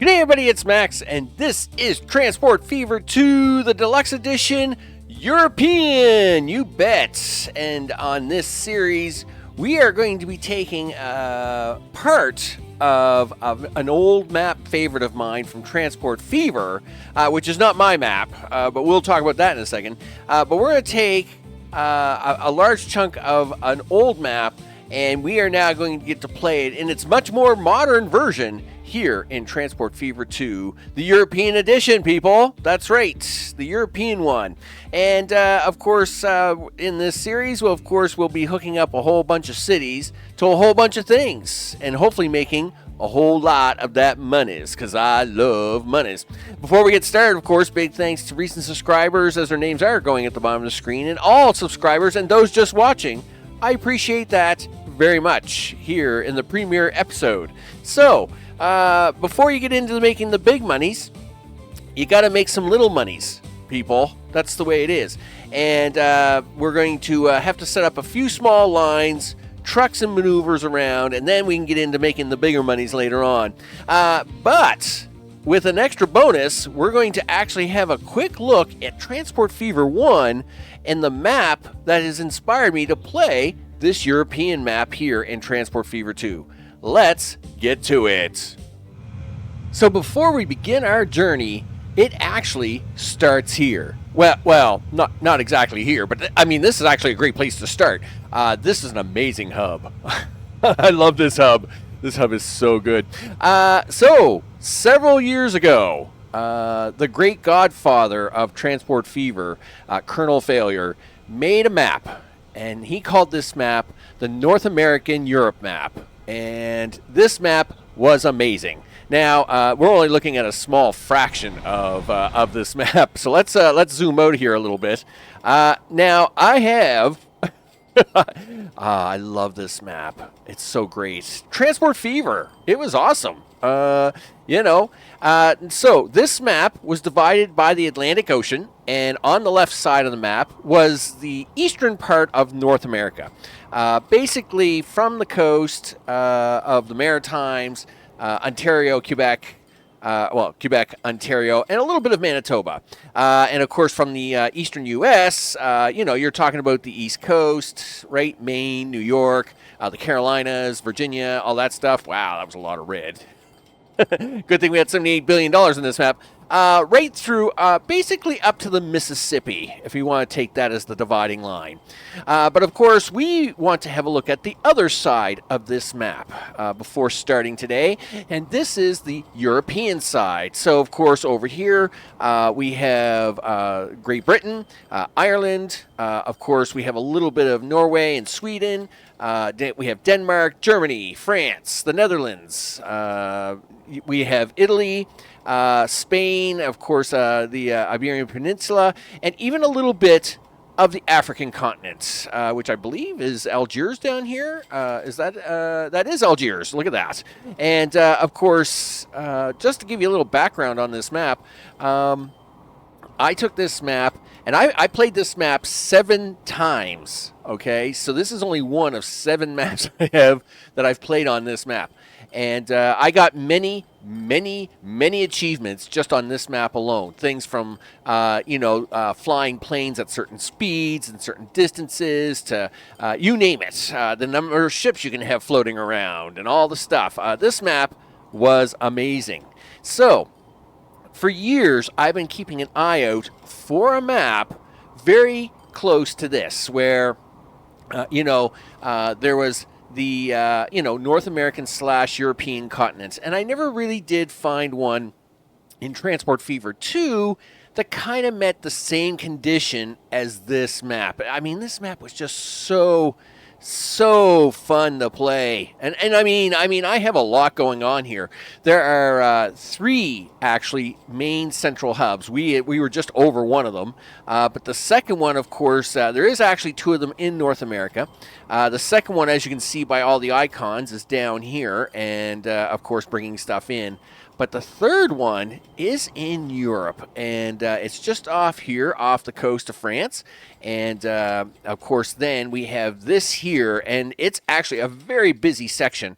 G'day everybody, it's Max, and this is Transport Fever 2, the Deluxe Edition, European, you bet. And on this series, we are going to be taking part of an old map favorite of mine from Transport Fever, which is not my map, but we'll talk about that in a second. But we're going to take a large chunk of an old map, and we are now going to get to play it in its much more modern version here in Transport Fever 2, the European edition, people. That's right, the European one. And of course, in this series, we'll be hooking up a whole bunch of cities to a whole bunch of things, and hopefully making a whole lot of that monies, because I love monies. Before we get started, of course, big thanks to recent subscribers, as their names are going at the bottom of the screen, and all subscribers and those just watching. I appreciate that very much here in the premiere episode. So, before you get into making the big monies, you got to make some little monies, people. That's the way it is. And we're going to have to set up a few small lines, trucks and maneuvers around, and then we can get into making the bigger monies later on. But with an extra bonus, we're going to actually have a quick look at Transport Fever 1 and the map that has inspired me to play this European map here in Transport Fever 2. Let's get to it. So before we begin our journey, it actually starts here. Well, not exactly here, but I mean, this is actually a great place to start. This is an amazing hub. I love this hub. This hub is so good. So, several years ago, the great godfather of Transport Fever, Colonel Failure, made a map. And he called this map the North American Europe map. And this map was amazing. Now, we're only looking at a small fraction of this map. So let's zoom out here a little bit. Now, I have... I love this map. It's so great. Transport Fever. It was awesome. So this map was divided by the Atlantic Ocean, and on the left side of the map was the eastern part of North America. Basically from the coast of the Maritimes, Ontario, Quebec, Ontario, and a little bit of Manitoba. And of course, from the eastern U.S., you're talking about the East Coast, right? Maine, New York, the Carolinas, Virginia, all that stuff. Wow, that was a lot of red. Good thing we had $78 billion in this map. Right through, basically up to the Mississippi, if you want to take that as the dividing line. But of course, we want to have a look at the other side of this map before starting today, and this is the European side. So of course, over here, we have Great Britain, Ireland, of course, we have a little bit of Norway and Sweden, we have Denmark, Germany, France, the Netherlands, we have Italy, Spain, of course, the Iberian Peninsula, and even a little bit of the African continent, which I believe is Algiers down here. That is Algiers. Look at that. And, of course, just to give you a little background on this map, I took this map, and I played this map 7 times, okay? So this is only one of 7 maps I have that I've played on this map. And I got many achievements just on this map alone. Things from, flying planes at certain speeds and certain distances to, you name it, the number of ships you can have floating around and all the stuff. This map was amazing. So, for years, I've been keeping an eye out for a map very close to this, where, there was the North American / European continents, and I never really did find one in Transport Fever 2 that kind of met the same condition as this map. I mean, this map was just so fun to play, and I mean I have a lot going on here. There are 3 actually main central hubs. We were just over one of them, but the second one, of course, there is actually 2 of them in North America. The second one, as you can see by all the icons, is down here, and of course bringing stuff in. But the third one is in Europe, and it's just off here, off the coast of France. And, of course, then we have this here, and it's actually a very busy section,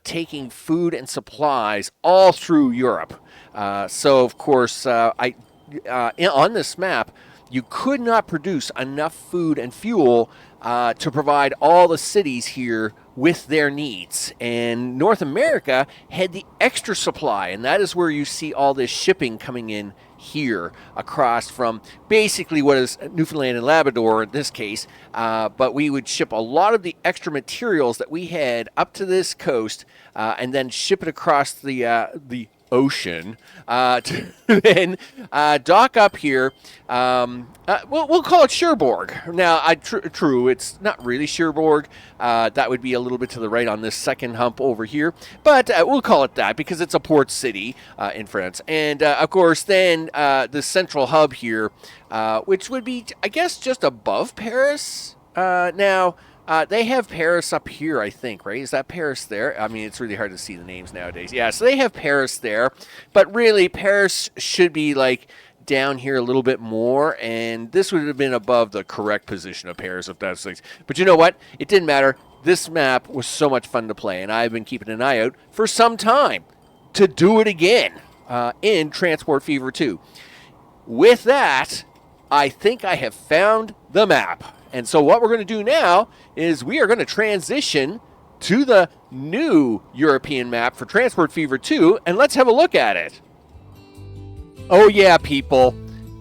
taking food and supplies all through Europe. So, of course, on this map, you could not produce enough food and fuel to provide all the cities here with their needs. And North America had the extra supply, and that is where you see all this shipping coming in here across from basically what is Newfoundland and Labrador in this case. But we would ship a lot of the extra materials that we had up to this coast and then ship it across the ocean to then dock up here. We'll call it Cherbourg. Now, true, it's not really Cherbourg. That would be a little bit to the right on this second hump over here. But we'll call it that because it's a port city in France. And, of course, then the central hub here, which would be, I guess, just above Paris. Now, they have Paris up here, I think, right? Is that Paris there? I mean, it's really hard to see the names nowadays. Yeah, so they have Paris there. But really, Paris should be, like, down here a little bit more. And this would have been above the correct position of Paris, if that's things. But you know what? It didn't matter. This map was so much fun to play. And I've been keeping an eye out for some time to do it again in Transport Fever 2. With that, I think I have found the map. And so what we're going to do now is we are going to transition to the new European map for Transport Fever 2, and let's have a look at it. Oh yeah, people,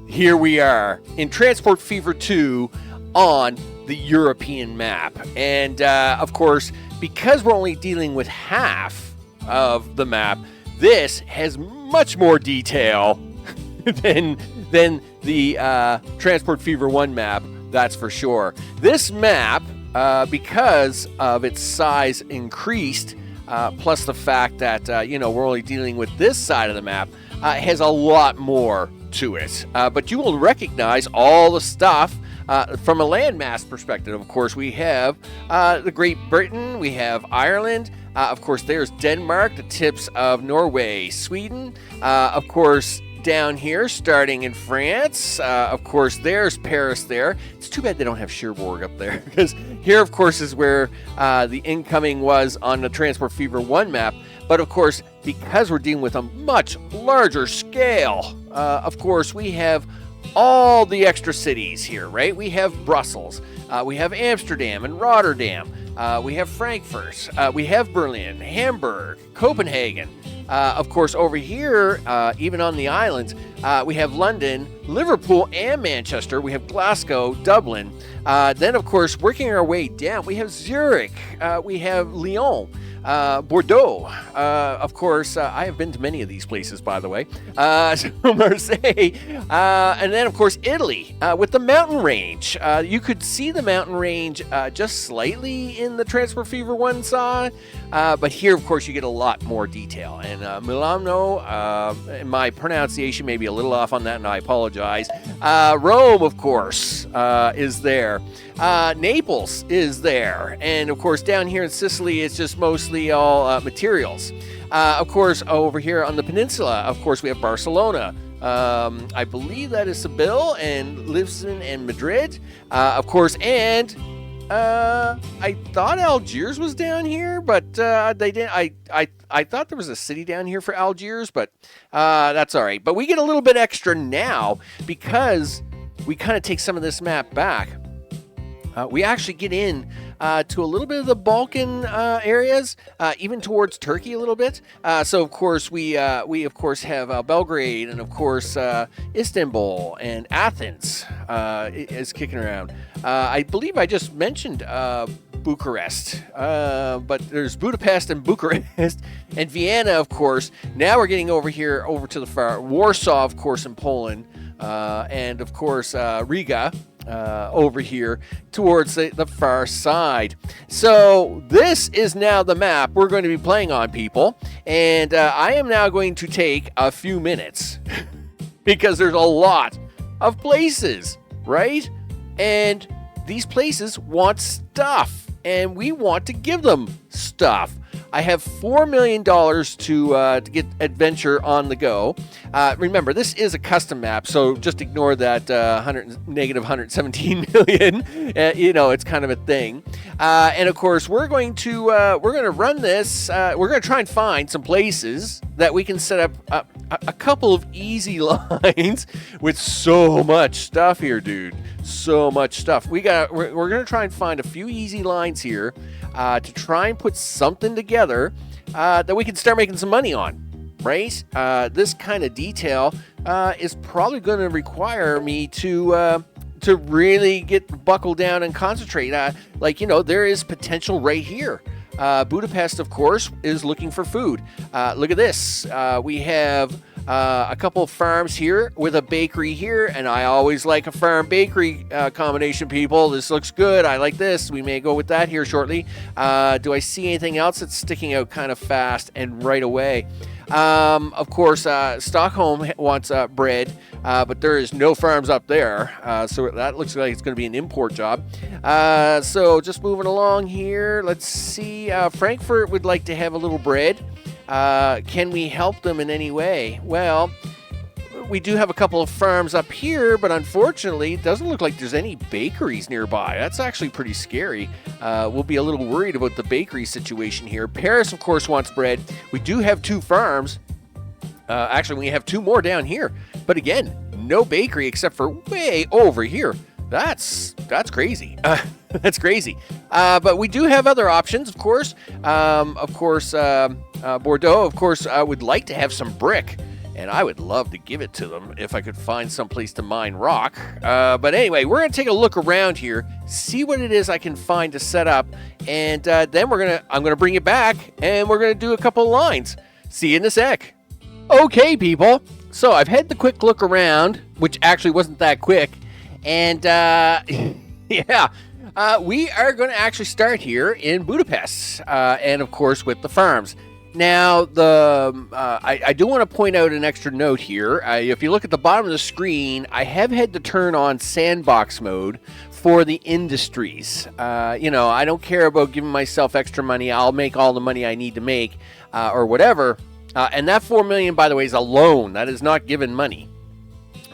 here we are in Transport Fever 2 on the European map. And of course, because we're only dealing with half of the map, this has much more detail than the Transport Fever 1 map. That's for sure. This map, because of its size increased, plus the fact that, we're only dealing with this side of the map, has a lot more to it. But you will recognize all the stuff from a landmass perspective. Of course, we have the Great Britain, we have Ireland, of course, there's Denmark, the tips of Norway, Sweden, of course, down here, starting in France. Of course, there's Paris there. It's too bad they don't have Cherbourg up there, because here, of course, is where the incoming was on the Transport Fever 1 map. But, of course, because we're dealing with a much larger scale, of course, we have all the extra cities here, right? We have Brussels. We have Amsterdam and Rotterdam. We have Frankfurt. We have Berlin, Hamburg, Copenhagen. Of course, over here, even on the islands, we have London, Liverpool, and Manchester. We have Glasgow, Dublin. Then, of course, working our way down, we have Zurich. We have Lyon, Bordeaux. Of course, I have been to many of these places, by the way. So Marseille. And then, of course, Italy with the mountain range. You could see the mountain range just slightly in the Transport Fever 1 side. But here, of course, you get a lot more detail. And Milano, my pronunciation may be a little off on that, and I apologize. Rome, of course, is there. Naples is there. And, of course, down here in Sicily, it's just mostly all materials. Of course, over here on the peninsula, of course, we have Barcelona. I believe that is Seville and Lisbon and Madrid. Of course, and I thought Algiers was down here, but they didn't. I thought there was a city down here for Algiers, but that's all right. But we get a little bit extra now because we kind of take some of this map back. We actually get in to a little bit of the Balkan areas, even towards Turkey a little bit. So of course we of course have Belgrade, and of course Istanbul and Athens is kicking around. I believe I just mentioned Bucharest, but there's Budapest and Bucharest and Vienna, of course. Now we're getting over here, over to the far Warsaw, of course, in Poland, and of course Riga. Over here towards the far side. So this is now the map we're going to be playing on, people. And I am now going to take a few minutes because there's a lot of places, right? And these places want stuff, and we want to give them stuff. I have $4 million to get adventure on the go. Remember, this is a custom map, so just ignore that negative 117 million. It's kind of a thing. And of course, we're going to run this. We're going to try and find some places that we can set up a couple of easy lines with so much stuff here, dude. So much stuff. We're going to try and find a few easy lines here to try and put something together that we can start making some money on, right? This kind of detail is probably going to require me to really get buckled down and concentrate. There is potential right here. Budapest, of course, is looking for food. Look at this. We have a couple of farms here with a bakery here, and I always like a farm bakery combination, people. This looks good. I like this. We may go with that here shortly. Do I see anything else that's sticking out kind of fast and right away? Of course, Stockholm wants bread, but there is no farms up there, so that looks like it's going to be an import job. So just moving along here, let's see. Frankfurt would like to have a little bread. Can we help them in any way? Well, we do have a couple of farms up here, but unfortunately, it doesn't look like there's any bakeries nearby. That's actually pretty scary. We'll be a little worried about the bakery situation here. Paris, of course, wants bread. We do have 2 farms. Actually, we have 2 more down here. But again, no bakery except for way over here. That's crazy. That's crazy. But we do have other options, of course. Bordeaux, of course, would like to have some brick. And I would love to give it to them if I could find some place to mine rock. But anyway, we're going to take a look around here, see what it is I can find to set up, and then I'm going to bring it back, and we're going to do a couple lines. See you in a sec. Okay, people. So I've had the quick look around, which actually wasn't that quick. And yeah, we are going to actually start here in Budapest, and of course with the farms. Now, I do want to point out an extra note here. If you look at the bottom of the screen, I have had to turn on sandbox mode for the industries. I don't care about giving myself extra money. I'll make all the money I need to make, or whatever. And that 4 million, by the way, is a loan. That is not given money.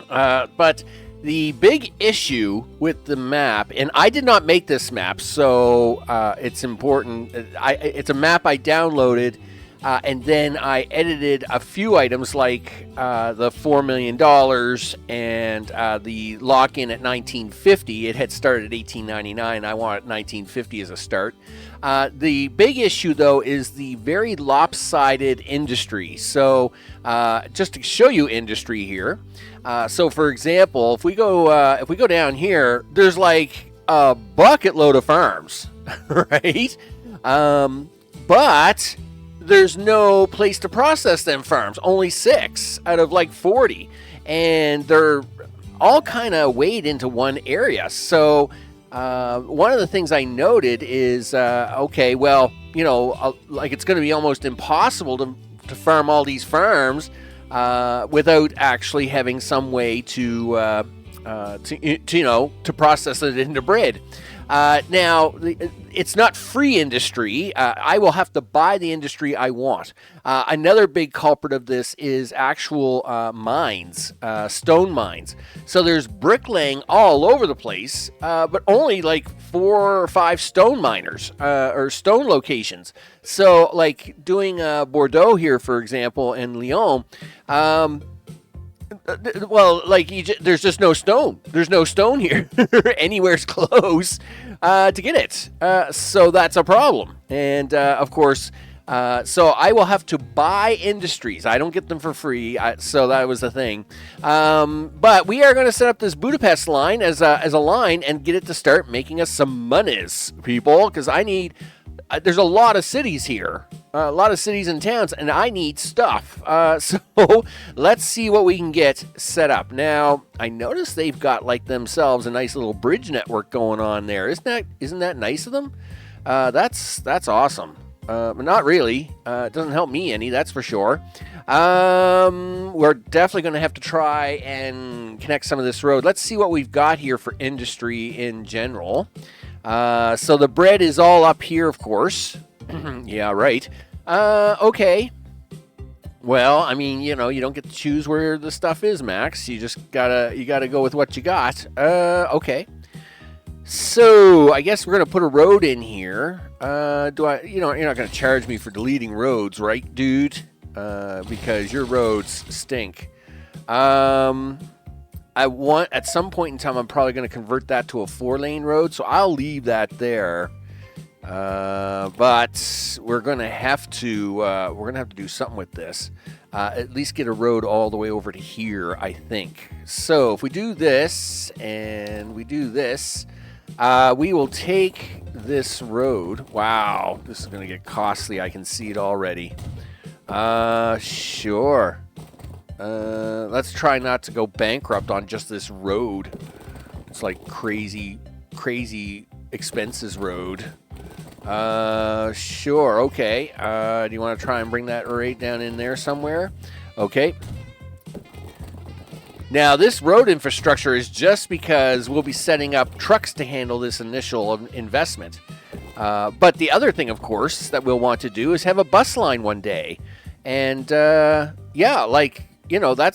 But the big issue with the map, and I did not make this map, so it's important. It's a map I downloaded. And then I edited a few items like the $4 million and the lock-in at 1950. It had started at 1899. I wanted 1950 as a start. The big issue, though, is the very lopsided industry. So just to show you industry here. So, for example, if we go down here, there's like a bucket load of farms, right? But there's no place to process them farms. Only 6 out of like 40. And they're all kind of weighed into one area. So one of the things I noted is, like it's going to be almost impossible to farm all these farms without actually having some way to process it into bread. Now, it's not free industry. I will have to buy the industry I want. Another big culprit of this is actual mines, stone mines. So there's bricklaying all over the place, but only like 4 or 5 stone miners or stone locations. So like doing Bordeaux here, for example, and Lyon, there's just no stone. There's no stone here anywhere close to get it. So that's a problem. And of course, so I will have to buy industries. I don't get them for free. So that was the thing. But we are going to set up this Budapest line as a line and get it to start making us some monies, people. Because I need. There's a lot of cities here. A lot of cities and towns, and I need stuff. So let's see what we can get set up. Now, I noticed they've got like themselves a nice little bridge network going on there. Isn't that nice of them? That's awesome. But not really. It doesn't help me any, that's for sure. We're definitely going to have to try and connect some of this road. Let's see what we've got here for industry in general. So the bread is all up here, of course. Yeah, right. Okay. Well, I mean, you don't get to choose where the stuff is, Max. You just gotta go with what you got. Okay. So I guess we're gonna put a road in here. You're not gonna charge me for deleting roads, right, dude? Because your roads stink. At some point in time, I'm probably gonna convert that to a 4-lane road, so I'll leave that there. But we're gonna have to do something with this. At least get a road all the way over to here, I think. So if we do this and we do this, we will take this road. Wow, this is gonna get costly. I can see it already. Sure. Let's try not to go bankrupt on just this road. It's like crazy expenses road. Sure, okay. Do you want to try and bring that right down in there somewhere? Okay. Now, this road infrastructure is just because we'll be setting up trucks to handle this initial investment. But the other thing, of course, that we'll want to do is have a bus line one day. And, that's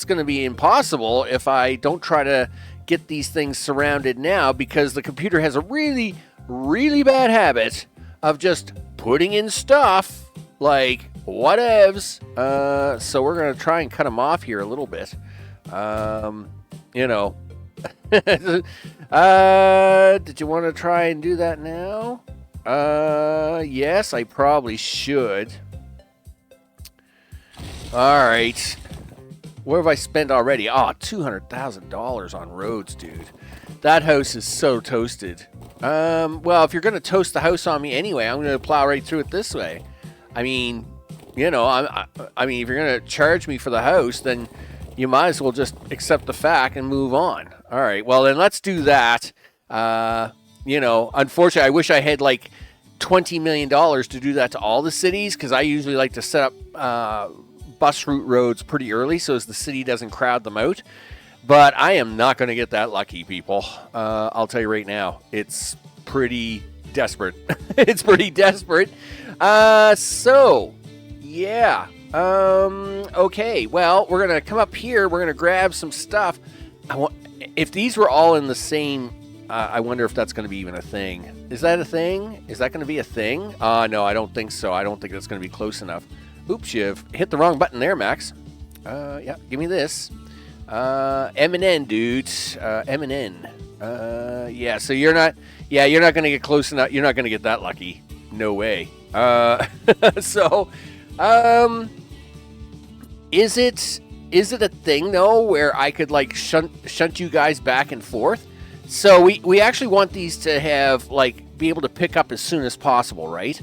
going to be impossible if I don't try to get these things surrounded now, because the computer has a really, really bad habit of just putting in stuff like whatevs. So we're going to try and cut them off here a little bit. Did you want to try and do that now? Yes, I probably should. All right. What have I spent already? $200,000 on roads, dude. That house is so toasted. Well, if you're going to toast the house on me anyway, I'm going to plow right through it this way. I mean, if you're going to charge me for the house, then you might as well just accept the fact and move on. All right, well, then let's do that. Unfortunately, I wish I had like $20 million to do that to all the cities, because I usually like to set up bus route roads pretty early so as the city doesn't crowd them out. But I am not going to get that lucky, people. I'll tell you right now. It's pretty desperate. It's pretty desperate. Okay. Well, we're going to come up here. We're going to grab some stuff. If these were all in the same... I wonder if that's going to be even a thing. Is that a thing? Is that going to be a thing? No, I don't think so. I don't think that's going to be close enough. Oops, you've hit the wrong button there, Max. Yeah, give me this. M&N, dudes. M&N. Yeah, so you're not going to get close enough. You're not going to get that lucky. No way. Is it a thing, though, where I could, like, shunt you guys back and forth? So we actually want these to have, like, be able to pick up as soon as possible, right?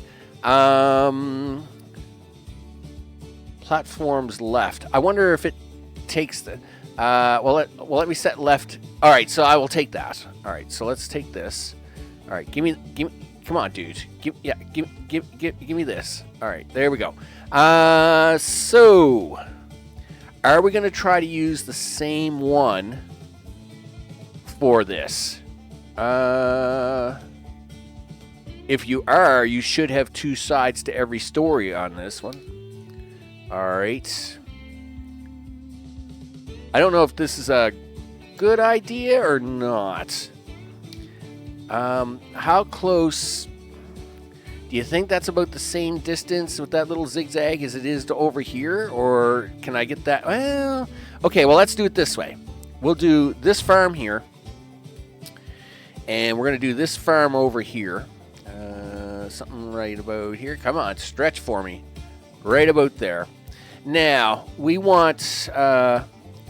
Platforms left. I wonder if it takes the... let me set left. All right, so I will take that. All right, so let's take this. All right, give me. Come on, dude. Give me this. All right, there we go. So are we gonna try to use the same one for this? If you are, you should have 2 sides to every story on this one. All right. I don't know if this is a good idea or not. How close... Do you think that's about the same distance with that little zigzag as it is to over here? Or can I get that? Well, okay, well, let's do it this way. We'll do this farm here. And we're going to do this farm over here. Something right about here. Come on, stretch for me. Right about there. Now, we want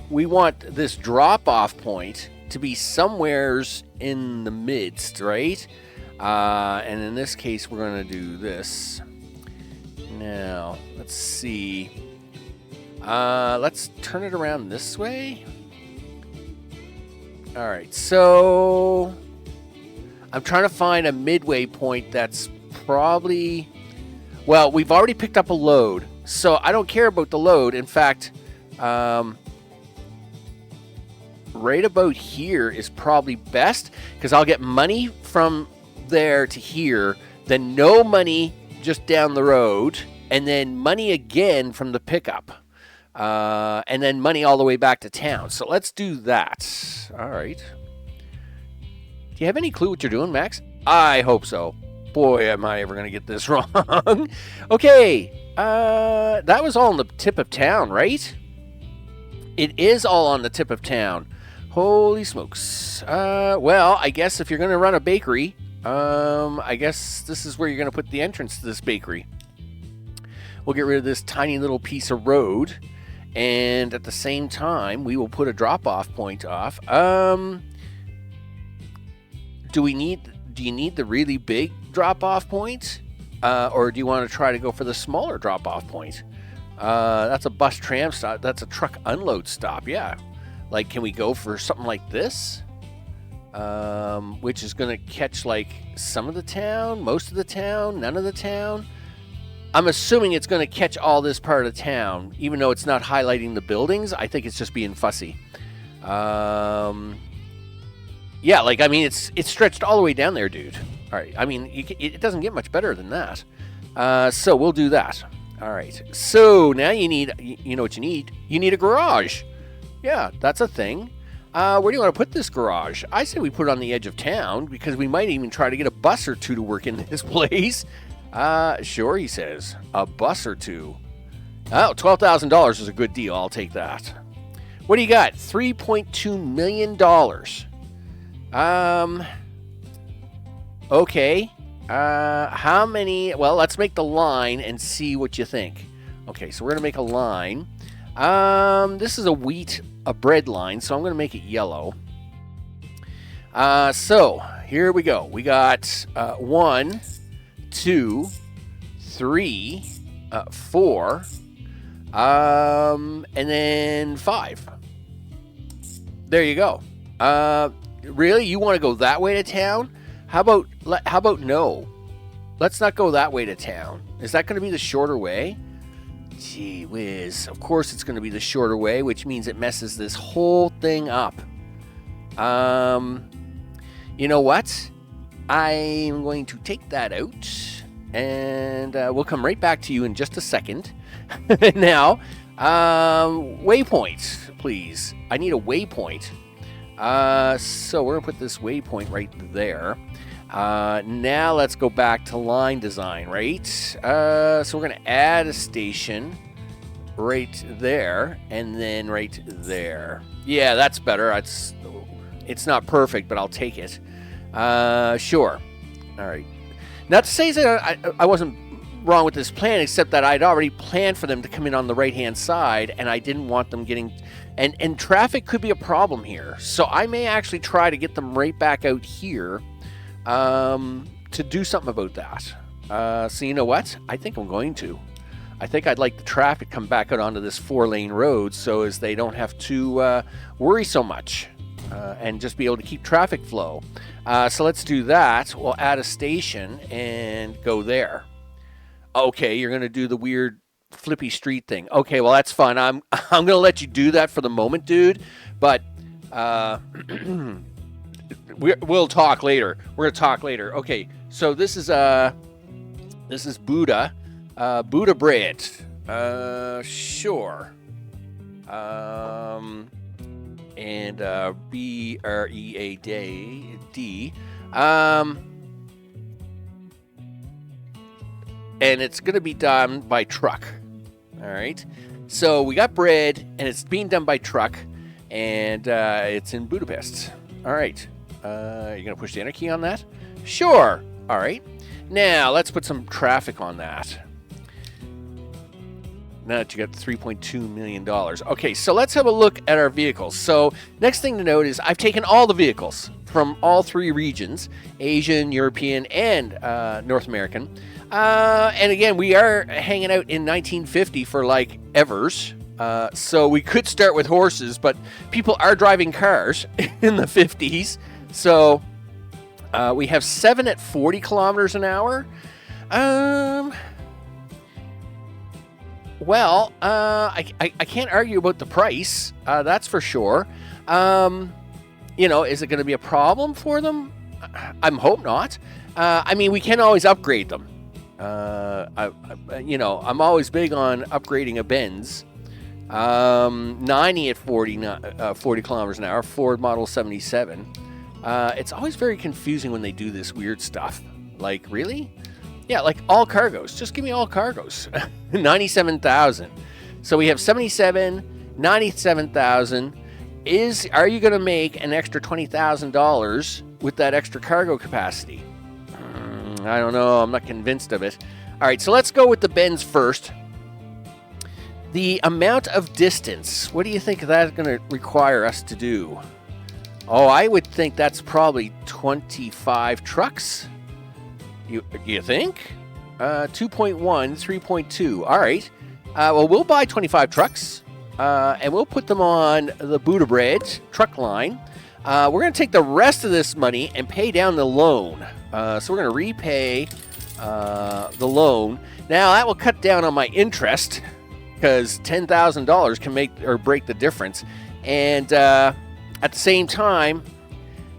this drop-off point to be somewheres in the midst, right? And in this case, we're going to do this. Now, let's see. Let's turn it around this way. All right, so I'm trying to find a midway point that's probably... Well, we've already picked up a load, so I don't care about the load. In fact, right about here is probably best, because I'll get money from there to here, then no money just down the road, and then money again from the pickup, and then money all the way back to town. So let's do that. All right. Do you have any clue what you're doing, Max? I hope so. Boy, am I ever going to get this wrong. Okay. That was all on the tip of town, right? It is all on the tip of town. Holy smokes. Well, I guess if you're going to run a bakery, I guess this is where you're going to put the entrance to this bakery. We'll get rid of this tiny little piece of road, and at the same time, we will put a drop-off point off. Do you need the really big drop-off point? Or do you want to try to go for the smaller drop-off point? That's a bus tram stop. That's a truck unload stop. Yeah. Like, can we go for something like this? Which is going to catch, like, some of the town, most of the town, none of the town. I'm assuming it's going to catch all this part of town, even though it's not highlighting the buildings. I think it's just being fussy. Yeah, like, I mean, it's stretched all the way down there, dude. All right. I mean, it doesn't get much better than that. So we'll do that. All right. So now you know what you need? You need a garage. Yeah, that's a thing. Where do you want to put this garage? I say we put it on the edge of town because we might even try to get a bus or two to work in this place. Sure, he says. A bus or two. Oh, $12,000 is a good deal. I'll take that. What do you got? $3.2 million. Okay. How many? Well, let's make the line and see what you think. Okay, so we're going to make a line. This is a bread line, so I'm going to make it yellow. So here we go. We got 1, 2, 3, 4, and then 5. There you go. Really? You want to go that way to town? How about no? Let's not go that way to town. Is that going to be the shorter way? Gee whiz. Of course it's going to be the shorter way, which means it messes this whole thing up. You know what? I'm going to take that out, and we'll come right back to you in just a second. Now, waypoint, please. I need a waypoint. So we're going to put this waypoint right there. Now let's go back to line design, right? So we're going to add a station right there and then right there. Yeah, that's better. It's not perfect, but I'll take it. Sure. All right. Not to say that I wasn't wrong with this plan, except that I'd already planned for them to come in on the right-hand side, and I didn't want them getting... And traffic could be a problem here. So I may actually try to get them right back out here to do something about that. So you know what? I think I'm going to. I think I'd like the traffic come back out onto this 4-lane road so as they don't have to worry so much and just be able to keep traffic flow. So let's do that. We'll add a station and go there. Okay, you're going to do the weird flippy street thing. Okay, well, that's fine. I'm going to let you do that for the moment, dude. But we'll talk later. We're going to talk later. Okay, so this is Buddha. Buddha bread. Sure. And BREAD. And it's going to be done by truck. All right. So we got bread, and it's being done by truck, and it's in Budapest. All right. You're going to push the enter key on that? Sure. All right. Now, let's put some traffic on that. Now that you got $3.2 million. Okay, so let's have a look at our vehicles. So next thing to note is I've taken all the vehicles from all three regions, Asian, European, and North American. And again, we are hanging out in 1950 for like evers. So we could start with horses, but people are driving cars in the 50s. So we have 7 at 40 kilometers an hour. Well, I can't argue about the price. That's for sure. Is it going to be a problem for them? I hope not. I mean, we can always upgrade them. I'm always big on upgrading a Benz. 90 at 40 kilometers an hour, Ford Model 77. It's always very confusing when they do this weird stuff. Like, really? Yeah, like all cargos. Just give me all cargos. 97,000. So we have 77, 97,000. Are you going to make an extra $20,000 with that extra cargo capacity? I don't know. I'm not convinced of it. All right, so let's go with the Benz first. The amount of distance, what do you think that's going to require us to do? Oh, I would think that's probably 25 trucks. You think? 2.1, 3.2. All right. Well, we'll buy 25 trucks, and we'll put them on the Buddha Bread truck line. We're going to take the rest of this money and pay down the loan. So we're going to repay the loan. Now, that will cut down on my interest, because $10,000 can make or break the difference. And at the same time,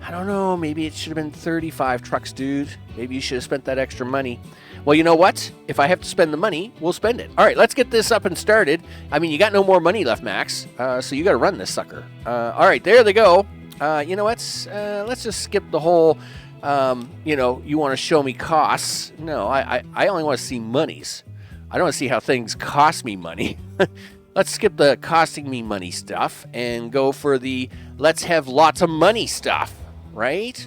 I don't know, maybe it should have been 35 trucks, dude. Maybe you should have spent that extra money. Well, you know what? If I have to spend the money, we'll spend it. All right, let's get this up and started. I mean, you got no more money left, Max, so you got to run this sucker. All right, there they go. You know what? Let's just skip the whole, you want to show me costs. No, I only want to see monies. I don't want to see how things cost me money. Let's skip the costing me money stuff and go for the let's have lots of money stuff, right?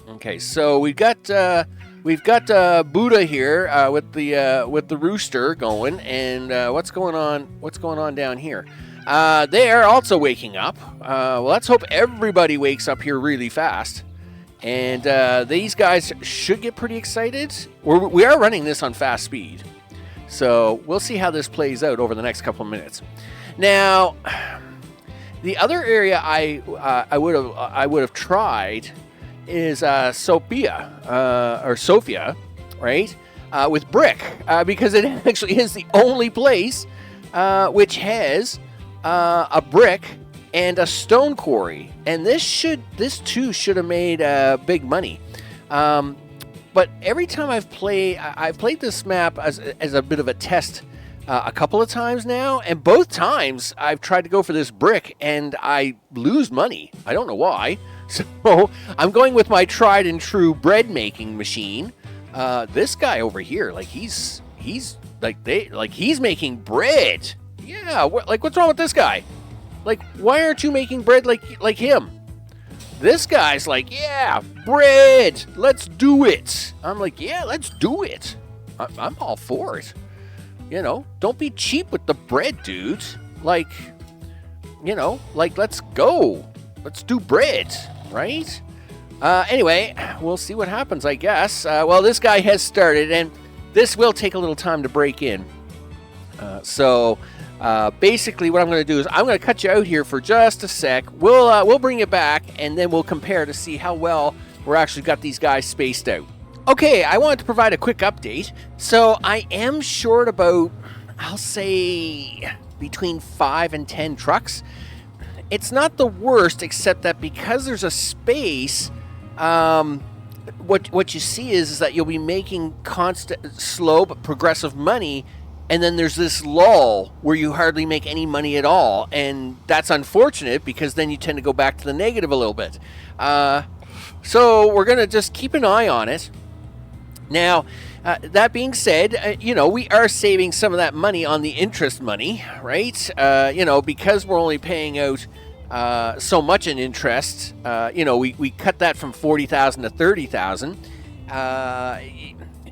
Okay, so we've got Buddha here with the rooster going, and what's going on? What's going on down here? They're also waking up. Well, let's hope everybody wakes up here really fast. And these guys should get pretty excited. We are running this on fast speed. So we'll see how this plays out over the next couple of minutes. Now, the other area I would have tried is Sofia, right? With brick, because it actually is the only place which has a brick and a stone quarry, and this too should have made big money. But every time I've played this map as a bit of a test a couple of times now, and both times I've tried to go for this brick and I lose money. I don't know why. So I'm going with my tried and true bread making machine. This guy over here, like he's making bread. Yeah, what's wrong with this guy? Like, why aren't you making bread like him? This guy's like, yeah, bread, let's do it. I'm like, yeah, let's do it. I'm all for it. Don't be cheap with the bread, dude. Let's go. Let's do bread, right? Anyway, we'll see what happens, I guess. Well, this guy has started, and this will take a little time to break in. Basically, what I'm going to do is I'm going to cut you out here for just a sec. We'll bring you back, and then we'll compare to see how well we're actually got these guys spaced out. Okay, I wanted to provide a quick update. So I am short about, I'll say, between 5 and 10 trucks. It's not the worst, except that because there's a space, what you see is that you'll be making constant, slow but progressive money. And then there's this lull where you hardly make any money at all. And that's unfortunate because then you tend to go back to the negative a little bit. So we're going to just keep an eye on it. Now, that being said, we are saving some of that money on the interest money, right? Because we're only paying out so much in interest, we cut that from $40,000 to $30,000.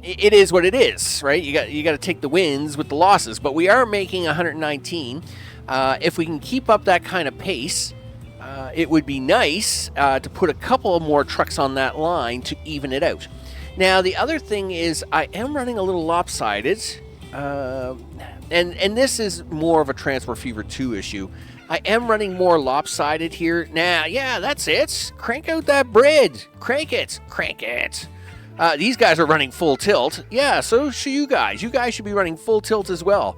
It is what it is, right? You got to take the wins with the losses, but we are making 119. If we can keep up that kind of pace, it would be nice to put a couple more trucks on that line to even it out. Now, the other thing is I am running a little lopsided, and this is more of a Transport Fever 2 issue. I am running more lopsided here. Now, yeah, that's it. Crank out that bread. Crank it. These guys are running full tilt. Yeah, so should you guys. You guys should be running full tilt as well.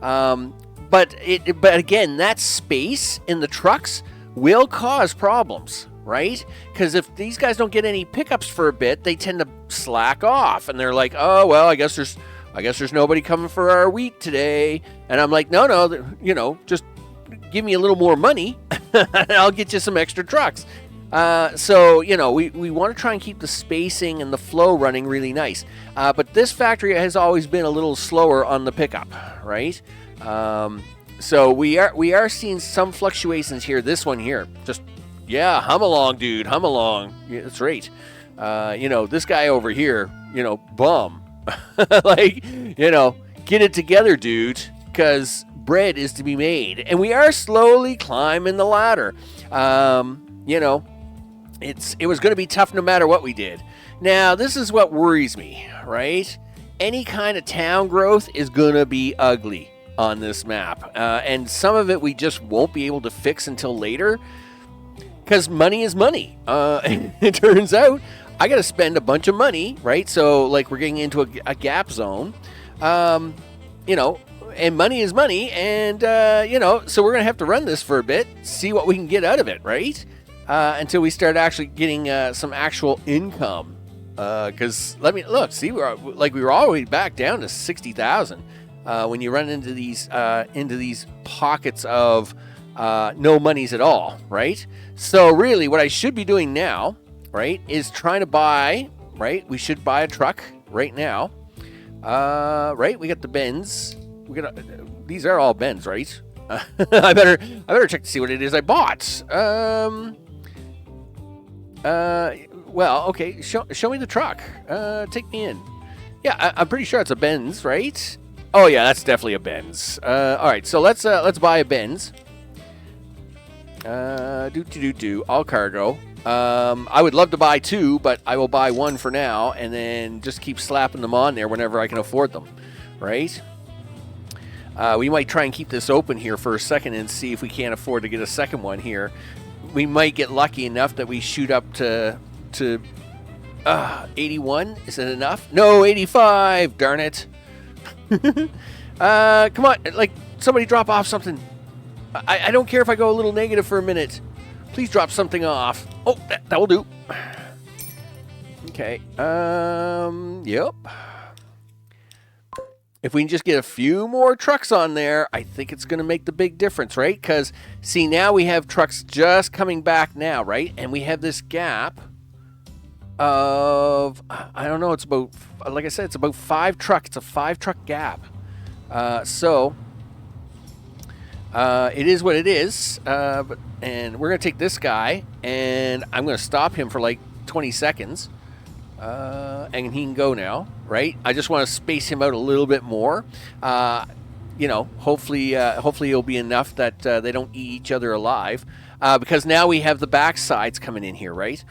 But again, that space in the trucks will cause problems. right? Because if these guys don't get any pickups for a bit, they tend to slack off, and they're like, oh well, I guess there's nobody coming for our wheat today. And I'm like, no, just give me a little more money, and I'll get you some extra trucks. So we want to try and keep the spacing and the flow running really nice. But this factory has always been a little slower on the pickup, right? So we are seeing some fluctuations here. This one here, just hum along, dude, hum along. Yeah, that's right. This guy over here, bum. Like, get it together, dude, because bread is to be made, and we are slowly climbing the ladder. It was going to be tough no matter what we did. Now, this is what worries me, right? Any kind of town growth is going to be ugly on this map. And some of it we just won't be able to fix until later, because money is money. It turns out I got to spend a bunch of money, right? So, like, we're getting into a gap zone, and money is money, and, so we're going to have to run this for a bit, see what we can get out of it, right? Until we start actually getting some actual income. Because we were already back down to 60,000 when you run into these pockets of no monies at all, right? So really, what I should be doing now, right, is trying to buy. Right, we should buy a truck right now. Right, we got the Benz. These are all Benz, right? I better check to see what it is I bought. Well, okay. Show me the truck. Take me in. Yeah, I'm pretty sure it's a Benz, right? Oh yeah, that's definitely a Benz. All right, so let's buy a Benz. All cargo. I would love to buy two, but I will buy one for now, and then just keep slapping them on there whenever I can afford them, right? We might try and keep this open here for a second and see if we can't afford to get a second one here. We might get lucky enough that we shoot up to 81. Is it enough? No, 85. Darn it. Come on, like, somebody drop off something. I don't care if I go a little negative for a minute. Please drop something off. Oh, that will do. Okay. Yep. If we can just get a few more trucks on there, I think it's going to make the big difference, right? Because, see, now we have trucks just coming back now, right? And we have this gap of, I don't know, it's about, like I said, it's about 5 trucks. It's a 5-truck gap. It is what it is. And we're going to take this guy, and I'm going to stop him for like 20 seconds. And he can go now, right? I just want to space him out a little bit more. Hopefully it'll be enough that they don't eat each other alive. Because now we have the back sides coming in here, right?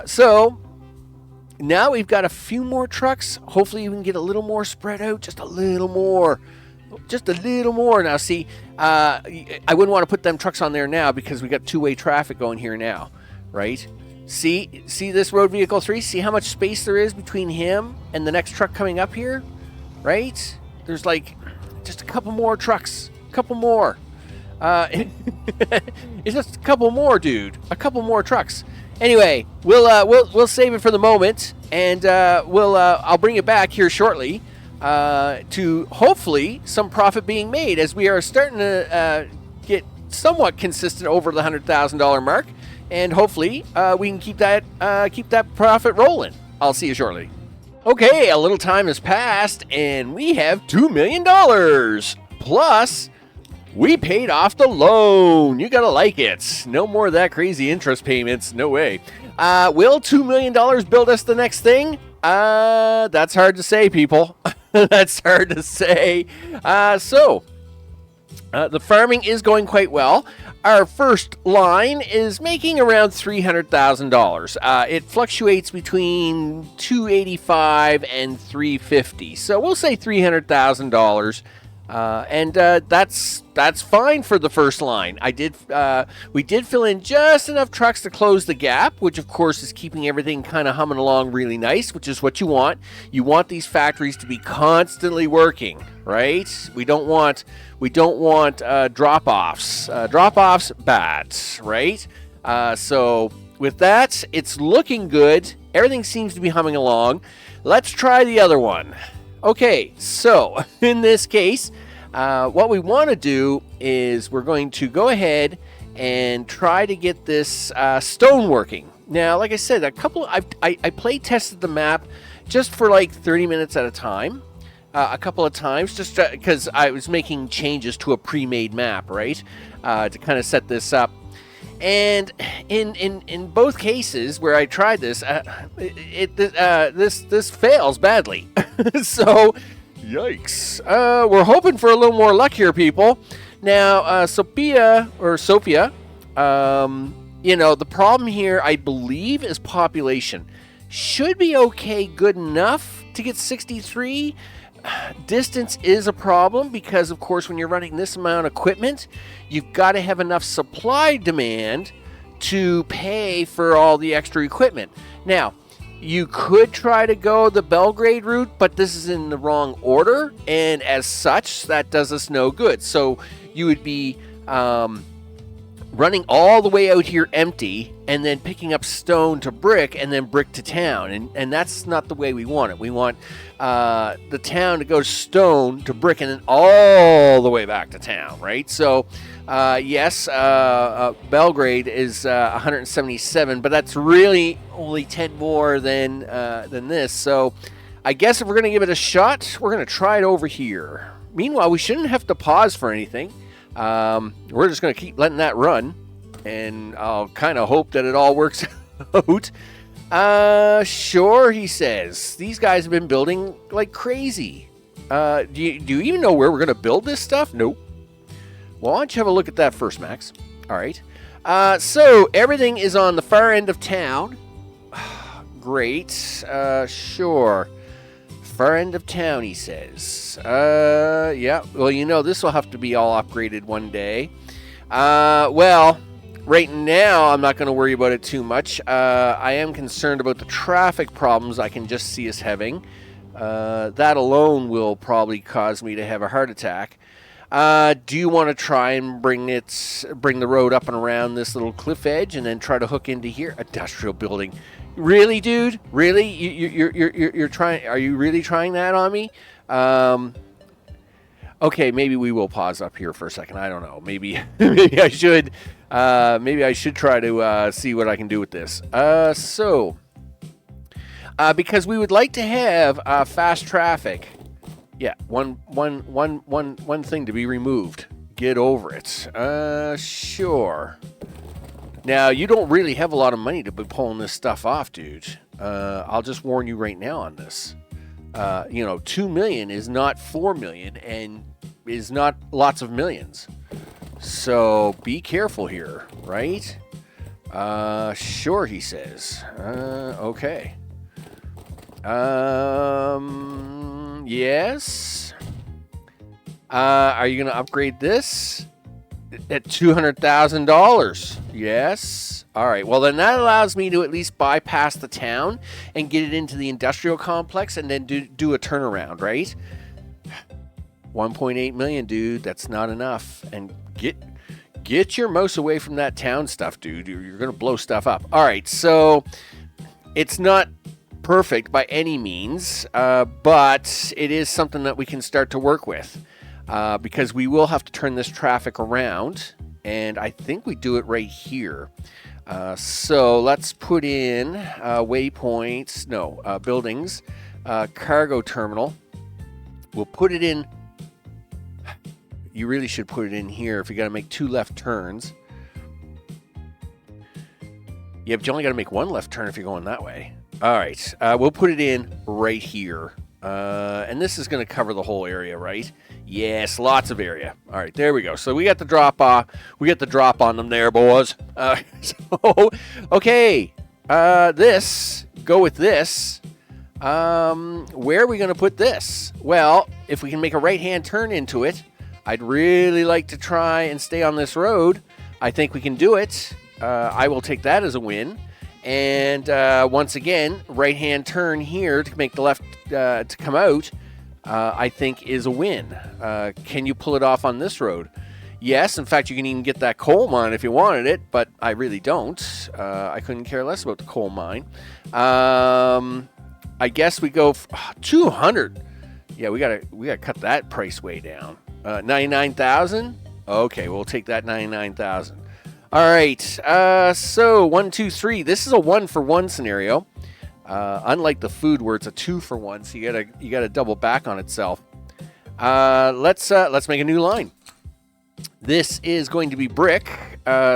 So now we've got a few more trucks. Hopefully we can get a little more spread out, just a little more. Just a little more. Now, see, I wouldn't want to put them trucks on there now because we got two-way traffic going here now, right? See this road vehicle 3? See how much space there is between him and the next truck coming up here, right? There's like just a couple more trucks, a couple more. It's just a couple more, dude. A couple more trucks. Anyway, we'll save it for the moment, and I'll bring it back here shortly. To hopefully some profit being made, as we are starting to get somewhat consistent over the $100,000 mark, and hopefully we can keep that profit rolling. I'll see you shortly. Okay, a little time has passed, and we have $2 million. Plus, we paid off the loan. You gotta like it. No more of that crazy interest payments. No way. Will $2 million build us the next thing? That's hard to say, people. That's hard to say. The farming is going quite well. Our first line is making around $300,000. It fluctuates between $285 and $350. So we'll say $300,000. And that's fine for the first line. We did fill in just enough trucks to close the gap, which of course is keeping everything kind of humming along really nice, which is what you want. You want these factories to be constantly working, right? We don't want drop-offs. Drop-offs, bad, right? So with that, it's looking good. Everything seems to be humming along. Let's try the other one. Okay, so in this case, what we want to do is we're going to go ahead and try to get this stone working. Now, like I said, I play tested the map just for like 30 minutes at a time, a couple of times, just because I was making changes to a pre-made map, right, to kind of set this up. And in both cases where I tried this, this fails badly. So, yikes. We're hoping for a little more luck here, people. Now, Sophia, the problem here, I believe, is population. Should be okay, good enough to get 63. Distance is a problem because, of course, when you're running this amount of equipment, you've got to have enough supply demand to pay for all the extra equipment. Now, you could try to go the Belgrade route, but this is in the wrong order, and as such, that does us no good. So you would be running all the way out here empty and then picking up stone to brick and then brick to town. And that's not the way we want it. We want the town to go stone to brick and then all the way back to town, right? So, yes, Belgrade is 177, but that's really only 10 more than this. So I guess if we're going to give it a shot, we're going to try it over here. Meanwhile, we shouldn't have to pause for anything. We're just going to keep letting that run, and I'll kind of hope that it all works out. Sure, he says. These guys have been building like crazy. Do you even know where we're going to build this stuff? Nope. Well, why don't you have a look at that first, Max? All right. So everything is on the far end of town. Great. Sure. Far end of town, he says. Yeah, well, this will have to be all upgraded one day. Well, right now, I'm not going to worry about it too much. I am concerned about the traffic problems I can just see us having. That alone will probably cause me to have a heart attack. Do you want to try and bring the road up and around this little cliff edge and then try to hook into here? Industrial building. Really, dude? Really? You're trying? Are you really trying that on me? Okay, maybe we will pause up here for a second. I don't know. Maybe I should. Maybe I should try to see what I can do with this. Because we would like to have fast traffic. Yeah, one thing to be removed. Get over it. Sure. Now, you don't really have a lot of money to be pulling this stuff off, dude. I'll just warn you right now on this. 2 million is not 4 million and is not lots of millions. So be careful here, right? Sure, he says. Okay. Yes. Are you going to upgrade this? At $200,000. Yes. All right. Well, then that allows me to at least bypass the town and get it into the industrial complex and then do a turnaround, right? 1.8 million, dude. That's not enough. And get your mouse away from that town stuff, dude. You're going to blow stuff up. All right. So it's not perfect by any means, but it is something that we can start to work with. Because we will have to turn this traffic around, and I think we do it right here. So let's put in waypoints, buildings, cargo terminal. We'll put it in. You really should put it in here if you got to make 2 left turns. Yeah, but you only got to make 1 left turn if you're going that way. All right, we'll put it in right here. And this is going to cover the whole area, right? Yes, lots of area. All right, there we go. So we got the drop off. We got the drop on them there, boys. Okay. Go with this. Where are we going to put this? Well, if we can make a right-hand turn into it, I'd really like to try and stay on this road. I think we can do it. I will take that as a win. And once again, right-hand turn here to make the left to come out, I think is a win. Can you pull it off on this road? Yes, in fact, you can even get that coal mine if you wanted it, but I really don't. I couldn't care less about the coal mine. I guess we go 200. Yeah, we gotta cut that price way down. 99,000. Okay, we'll take that 99,000. All right. So 1, 2, 3. This is a 1-for-1 scenario. Unlike the food where it's a 2-for-1, so you gotta double back on itself. Let's make a new line. This is going to be brick.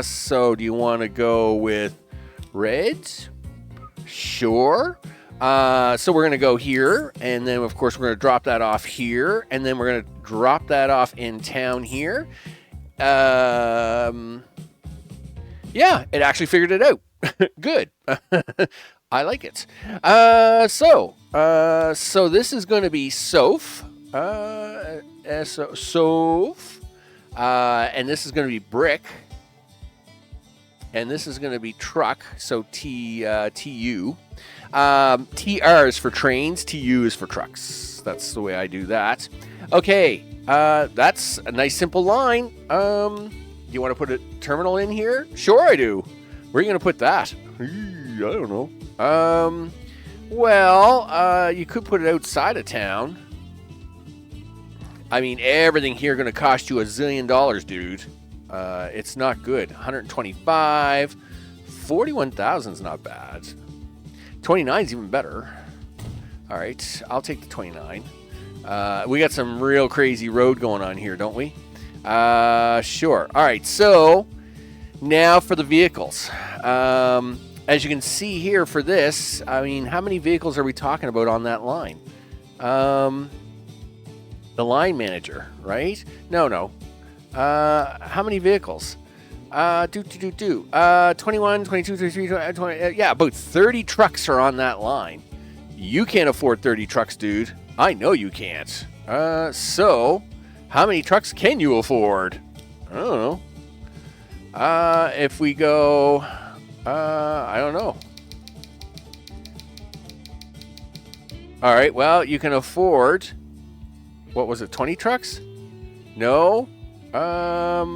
So do you want to go with red? Sure. So we're going to go here, and then, of course, we're going to drop that off here, and then we're going to drop that off in town here. Yeah, it actually figured it out. Good. I like it. So this is going to be Soph. Soph. And this is going to be brick. And this is going to be truck, so TU. TR is for trains, TU is for trucks. That's the way I do that. Okay, that's a nice simple line. Do you want to put a terminal in here? Sure I do. Where are you going to put that? I don't know. Well, you could put it outside of town. I mean, everything here going to cost you $1 zillion, dude. It's not good. 125. 41,000 is not bad. 29 is even better. All right, I'll take the 29. We got some real crazy road going on here, don't we? Sure. All right, so now for the vehicles. As you can see here for this, I mean, how many vehicles are we talking about on that line? The line manager, right? No. How many vehicles? 21, 22, 23, 20, yeah, about 30 trucks are on that line. You can't afford 30 trucks, dude. I know you can't. So, how many trucks can you afford? I don't know. If we go, I don't know. All right, well, you can afford, what was it, 20 trucks? No. Are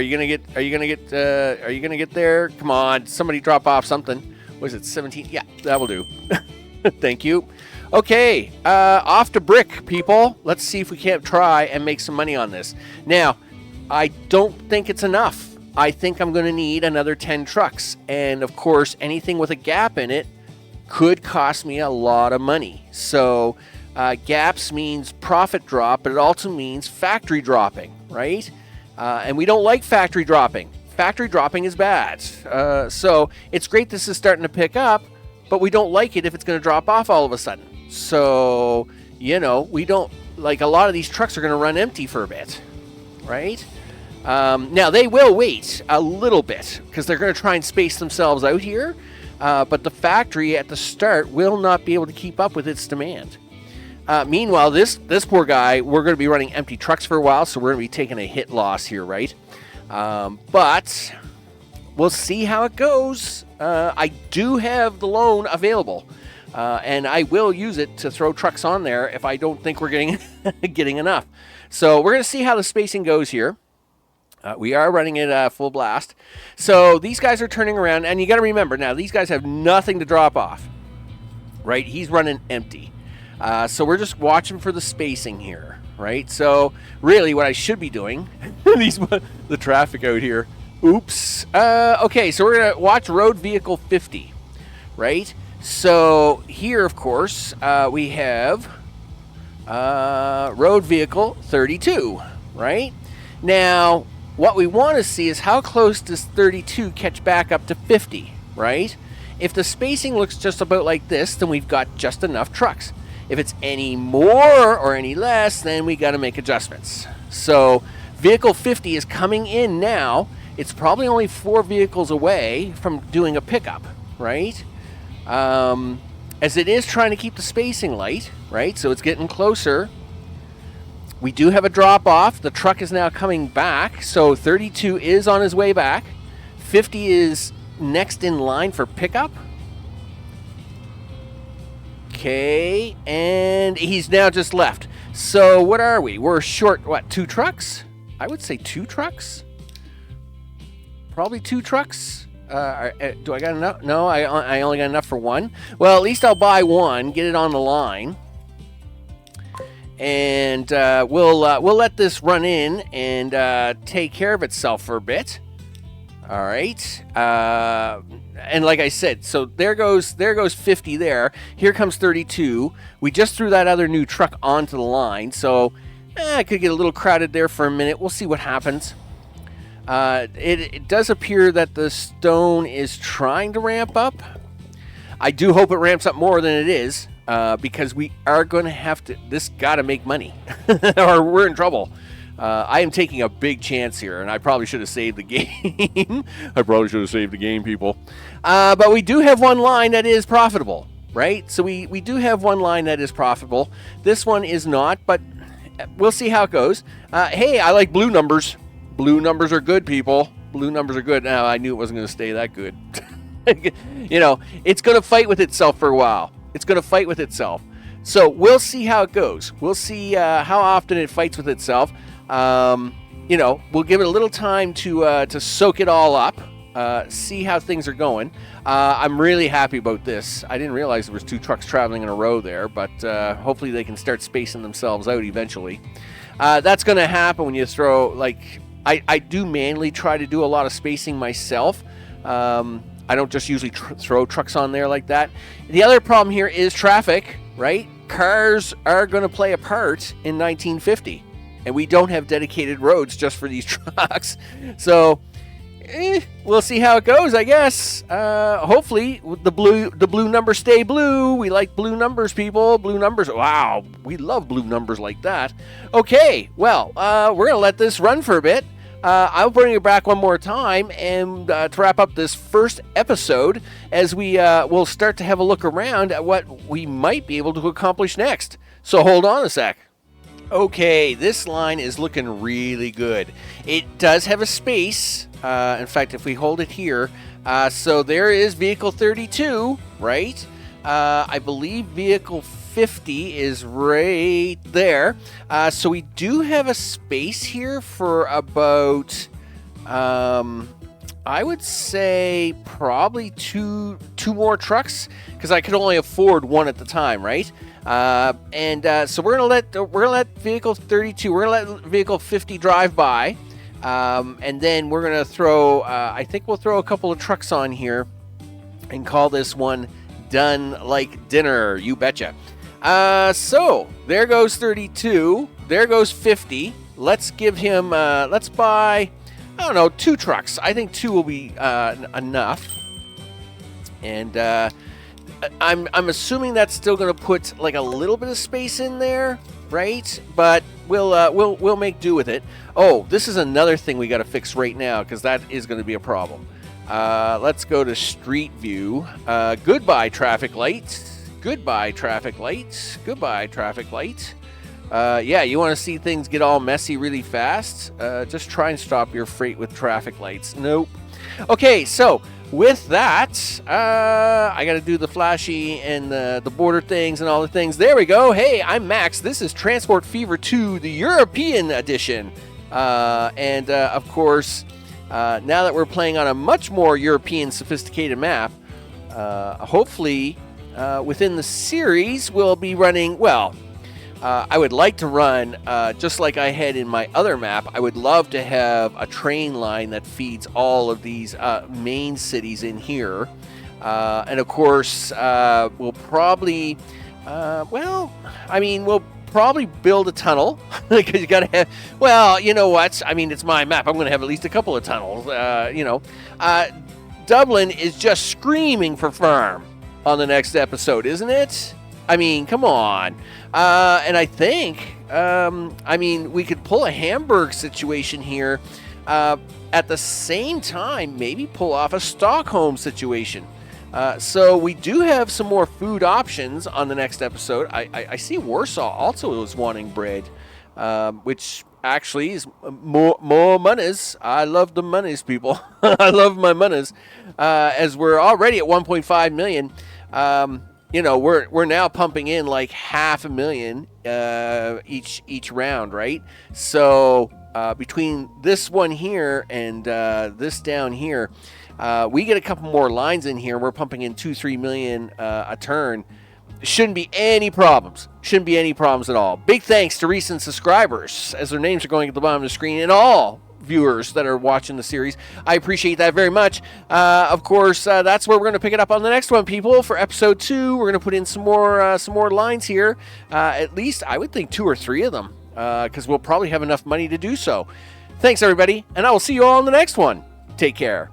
you gonna get there? Come on, somebody drop off something. Was it 17? Yeah, that will do. Thank you. Okay, off to brick, people. Let's see if we can't try and make some money on this. Now, I don't think it's enough. I think I'm going to need another 10 trucks. And, of course, anything with a gap in it could cost me a lot of money. So, gaps means profit drop, but it also means factory dropping, right? And we don't like factory dropping. Factory dropping is bad. So it's great this is starting to pick up, but we don't like it if it's going to drop off all of a sudden. So, we don't, like, a lot of these trucks are going to run empty for a bit, right? Now, they will wait a little bit because they're going to try and space themselves out here. But the factory at the start will not be able to keep up with its demand. Meanwhile, this poor guy, we're going to be running empty trucks for a while, so we're going to be taking a hit loss here, right? But we'll see how it goes. I do have the loan available, and I will use it to throw trucks on there if I don't think we're getting enough. So we're going to see how the spacing goes here. We are running it full blast. So these guys are turning around, and you got to remember, now these guys have nothing to drop off, right? He's running empty. So we're just watching for the spacing here, right? So really what I should be doing, the traffic out here, oops. Okay, so we're going to watch road vehicle 50, right? So here, of course, we have road vehicle 32, right? Now, what we want to see is how close does 32 catch back up to 50, right? If the spacing looks just about like this, then we've got just enough trucks. If it's any more or any less, then we got to make adjustments. So vehicle 50 is coming in now. It's probably only 4 vehicles away from doing a pickup, right? As it is trying to keep the spacing light, right? So it's getting closer. We do have a drop off. The truck is now coming back. So 32 is on his way back. 50 is next in line for pickup. Okay, and he's now just left. So what are we? We're short, 2 trucks? I would say 2 trucks. Probably 2 trucks. Do I got enough? No, I only got enough for 1. Well, at least I'll buy 1, get it on the line, and we'll let this run in and take care of itself for a bit. All right. And like I said, so there goes 50 there. Here comes 32. We just threw that other new truck onto the line, so I could get a little crowded there for a minute. We'll see what happens. It does appear that the stone is trying to ramp up. I do hope it ramps up more than it is, because we are going to have to. This got to make money, or we're in trouble. I am taking a big chance here, and I probably should have saved the game. I probably should have saved the game, people. But we do have one line that is profitable, right? So we do have one line that is profitable. This one is not, but we'll see how it goes. Hey, I like blue numbers. Blue numbers are good, people. Blue numbers are good. Now, I knew it wasn't going to stay that good. You know, it's going to fight with itself for a while. It's going to fight with itself. So we'll see how it goes. We'll see how often it fights with itself. You know, we'll give it a little time to soak it all up, see how things are going. I'm really happy about this. I didn't realize there was 2 trucks traveling in a row there, but hopefully they can start spacing themselves out eventually. That's going to happen when you throw, like, I do manually try to do a lot of spacing myself. I don't just usually throw trucks on there like that. The other problem here is traffic, right? Cars are going to play a part in 1950. And we don't have dedicated roads just for these trucks. So, we'll see how it goes, I guess. Hopefully, the blue numbers stay blue. We like blue numbers, people. Blue numbers. Wow, we love blue numbers like that. Okay, well, we're going to let this run for a bit. I'll bring you back one more time and to wrap up this first episode as we'll start to have a look around at what we might be able to accomplish next. So hold on a sec. Okay, this line is looking really good. It does have a space. In fact, if we hold it here, so there is vehicle 32, right? I believe vehicle 50 is right there. So we do have a space here for about, I would say probably two more trucks, because I could only afford 1 at the time, right? So we're gonna let vehicle 32, we're gonna let vehicle 50 drive by, and then we're gonna throw. I think we'll throw a couple of trucks on here, and call this one done like dinner. You betcha. So there goes 32. There goes 50. Let's give him. Let's buy. I don't know, 2 trucks. I think 2 will be enough. And I'm assuming that's still going to put like a little bit of space in there, right? But we'll make do with it. Oh, this is another thing we got to fix right now, because that is going to be a problem. Let's go to Street View. Goodbye, traffic light. Goodbye, traffic light. Goodbye, traffic light. Yeah, you want to see things get all messy really fast? Just try and stop your freight with traffic lights. Nope. Okay, so with that, I got to do the flashy and the border things and all the things. There we go. Hey, I'm Max. This is Transport Fever 2, the European edition. Of course, now that we're playing on a much more European sophisticated map, hopefully within the series we'll be running, well, I would like to run, just like I had in my other map, I would love to have a train line that feeds all of these main cities in here. And of course, we'll probably, we'll probably build a tunnel, because you gotta have, well, you know what, I mean, it's my map, I'm gonna have at least a couple of tunnels, Dublin is just screaming for farm on the next episode, isn't it? I mean, come on. And I think, we could pull a Hamburg situation here. At the same time, maybe pull off a Stockholm situation. So we do have some more food options on the next episode. I see Warsaw also is wanting bread, which actually is more monies. I love the monies, people. I love my monies. As we're already at 1.5 million. We're now pumping in like $500,000 each round, right? So between this one here and this down here, we get a couple more lines in here. We're pumping in 2-3 million a turn. Shouldn't be any problems. Shouldn't be any problems at all. Big thanks to recent subscribers, as their names are going at the bottom of the screen, and all viewers that are watching the series. I appreciate that very much. Of course, that's where we're going to pick it up on the next one, people. For episode 2, we're going to put in some more lines here. At least, I would think 2 or 3 of them, because we'll probably have enough money to do so. Thanks, everybody, and I will see you all in the next one. Take care.